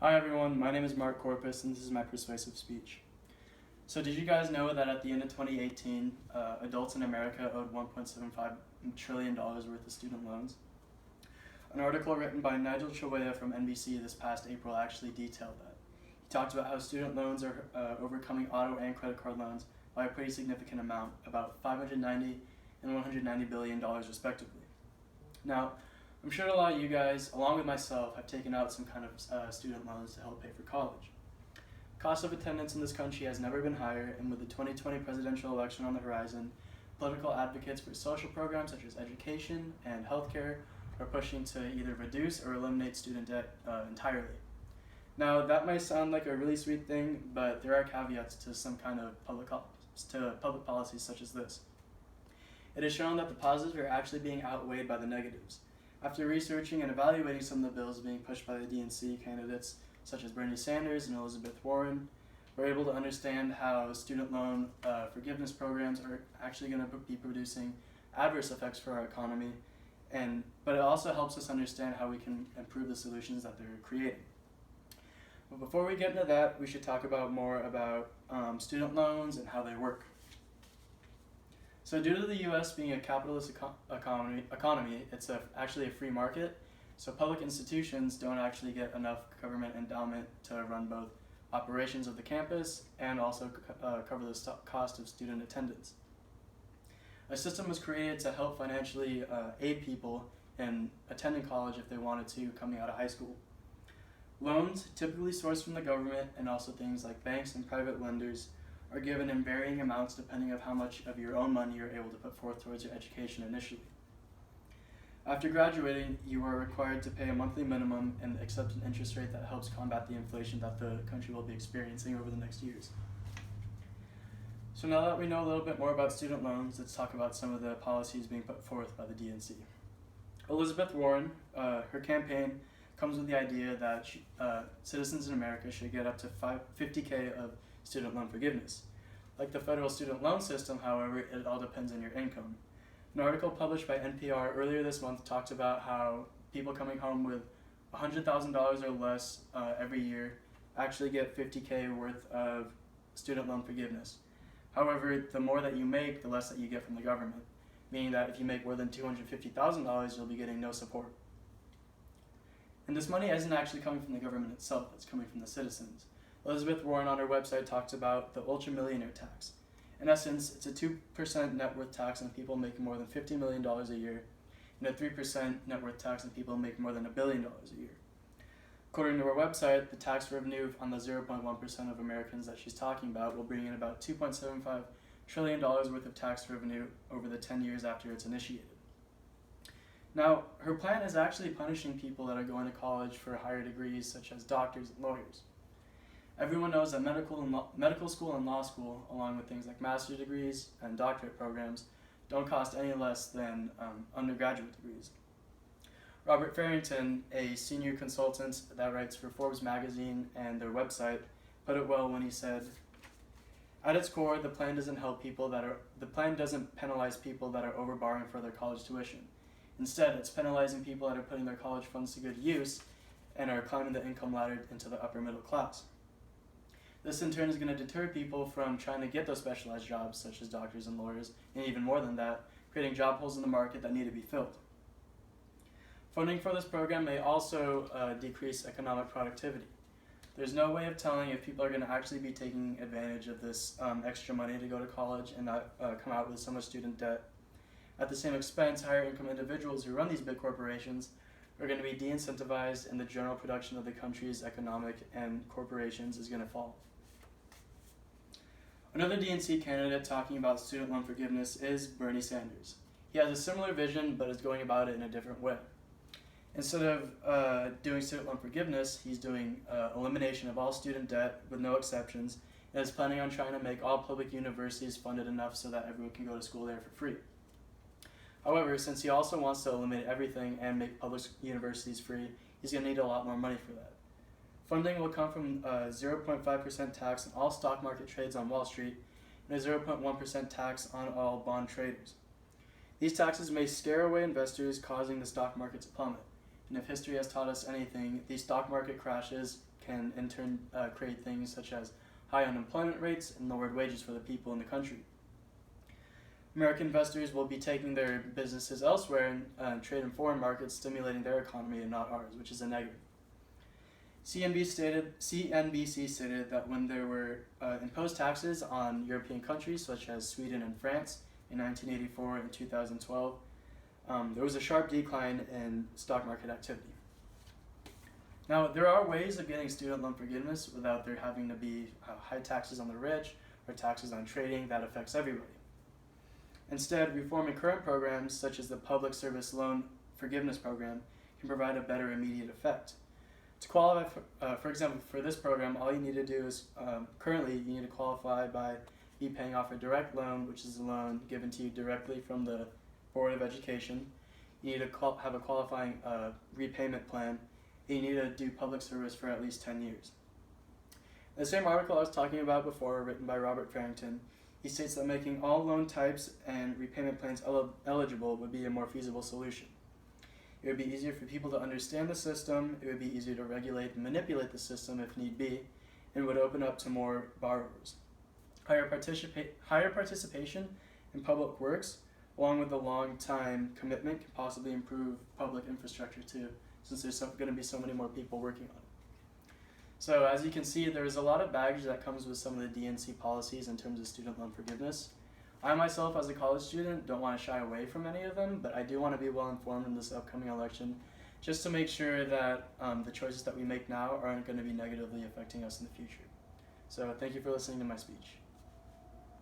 Hi everyone, my name is Mark Corpus and this is my persuasive speech. So did you guys know that at the end of 2018, adults in America owed $1.75 trillion worth of student loans? An article written by Nigel Chawea from NBC this past April actually detailed that. He talked about how student loans are overcoming auto and credit card loans by a pretty significant amount, about $590 and $190 billion respectively. Now, I'm sure a lot of you guys, along with myself, have taken out some kind of student loans to help pay for college. Cost of attendance in this country has never been higher, and with the 2020 presidential election on the horizon, political advocates for social programs such as education and healthcare are pushing to either reduce or eliminate student debt entirely. Now, that might sound like a really sweet thing, but there are caveats to some kind of public policies such as this. It is shown that the positives are actually being outweighed by the negatives. After researching and evaluating some of the bills being pushed by the DNC candidates, such as Bernie Sanders and Elizabeth Warren, we're able to understand how student loan forgiveness programs are actually going to be producing adverse effects for our economy, but it also helps us understand how we can improve the solutions that they're creating. But before we get into that, we should talk more about student loans and how they work. So due to the U.S. being a capitalist economy, it's actually a free market, so public institutions don't actually get enough government endowment to run both operations of the campus and also cover the cost of student attendance. A system was created to help financially aid people in attending college if they wanted to coming out of high school. Loans, typically sourced from the government and also things like banks and private lenders, are given in varying amounts depending on how much of your own money you're able to put forth towards your education initially. After graduating, you are required to pay a monthly minimum and accept an interest rate that helps combat the inflation that the country will be experiencing over the next years. So now that we know a little bit more about student loans, let's talk about some of the policies being put forth by the DNC. Elizabeth Warren, her campaign comes with the idea that citizens in America should get up to $50K of student loan forgiveness. Like the federal student loan system, however, it all depends on your income. An article published by NPR earlier this month talked about how people coming home with $100,000 or less every year actually get $50K worth of student loan forgiveness. However, the more that you make, the less that you get from the government, meaning that if you make more than $250,000, you'll be getting no support. And this money isn't actually coming from the government itself, it's coming from the citizens. Elizabeth Warren on her website talks about the ultra-millionaire tax. In essence, it's a 2% net worth tax on people making more than $50 million a year, and a 3% net worth tax on people making more than $1 billion a year. According to her website, the tax revenue on the 0.1% of Americans that she's talking about will bring in about $2.75 trillion worth of tax revenue over the 10 years after it's initiated. Now, her plan is actually punishing people that are going to college for higher degrees, such as doctors and lawyers. Everyone knows that medical school and law school, along with things like master's degrees and doctorate programs, don't cost any less than undergraduate degrees. Robert Farrington, a senior consultant that writes for Forbes magazine and their website, put it well when he said, "At its core, the plan doesn't penalize people that are overborrowing for their college tuition. Instead, it's penalizing people that are putting their college funds to good use and are climbing the income ladder into the upper middle class. This in turn is going to deter people from trying to get those specialized jobs such as doctors and lawyers, and even more than that, creating job holes in the market that need to be filled. Funding for this program may also decrease economic productivity. There's no way of telling if people are going to actually be taking advantage of this extra money to go to college and not come out with so much student debt. At the same expense, higher income individuals who run these big corporations are going to be de-incentivized, and the general production of the country's economic and corporations is going to fall." Another DNC candidate talking about student loan forgiveness is Bernie Sanders. He has a similar vision, but is going about it in a different way. Instead of doing student loan forgiveness, he's doing elimination of all student debt with no exceptions, and is planning on trying to make all public universities funded enough so that everyone can go to school there for free. However, since he also wants to eliminate everything and make public universities free, he's going to need a lot more money for that. Funding will come from a 0.5% tax on all stock market trades on Wall Street and a 0.1% tax on all bond traders. These taxes may scare away investors, causing the stock market to plummet. And if history has taught us anything, these stock market crashes can in turn create things such as high unemployment rates and lowered wages for the people in the country. American investors will be taking their businesses elsewhere and trade in foreign markets, stimulating their economy and not ours, which is a negative. CNBC stated that when there were imposed taxes on European countries such as Sweden and France in 1984 and 2012, there was a sharp decline in stock market activity. Now, there are ways of getting student loan forgiveness without there having to be high taxes on the rich or taxes on trading that affects everybody. Instead, reforming current programs such as the Public Service Loan Forgiveness Program can provide a better immediate effect. To qualify, for example, for this program, all you need to do is, currently, you need to qualify by paying off a direct loan, which is a loan given to you directly from the Board of Education. You need to have a qualifying repayment plan, and you need to do public service for at least 10 years. In the same article I was talking about before, written by Robert Farrington, he states that making all loan types and repayment plans eligible would be a more feasible solution. It would be easier for people to understand the system, it would be easier to regulate and manipulate the system if need be, and would open up to more borrowers. Higher participation in public works, along with a long time commitment, can possibly improve public infrastructure too, since there's going to be so many more people working on it. So as you can see, there's a lot of baggage that comes with some of the DNC policies in terms of student loan forgiveness. I myself, as a college student, don't want to shy away from any of them, but I do want to be well informed in this upcoming election, just to make sure that the choices that we make now aren't going to be negatively affecting us in the future. So thank you for listening to my speech.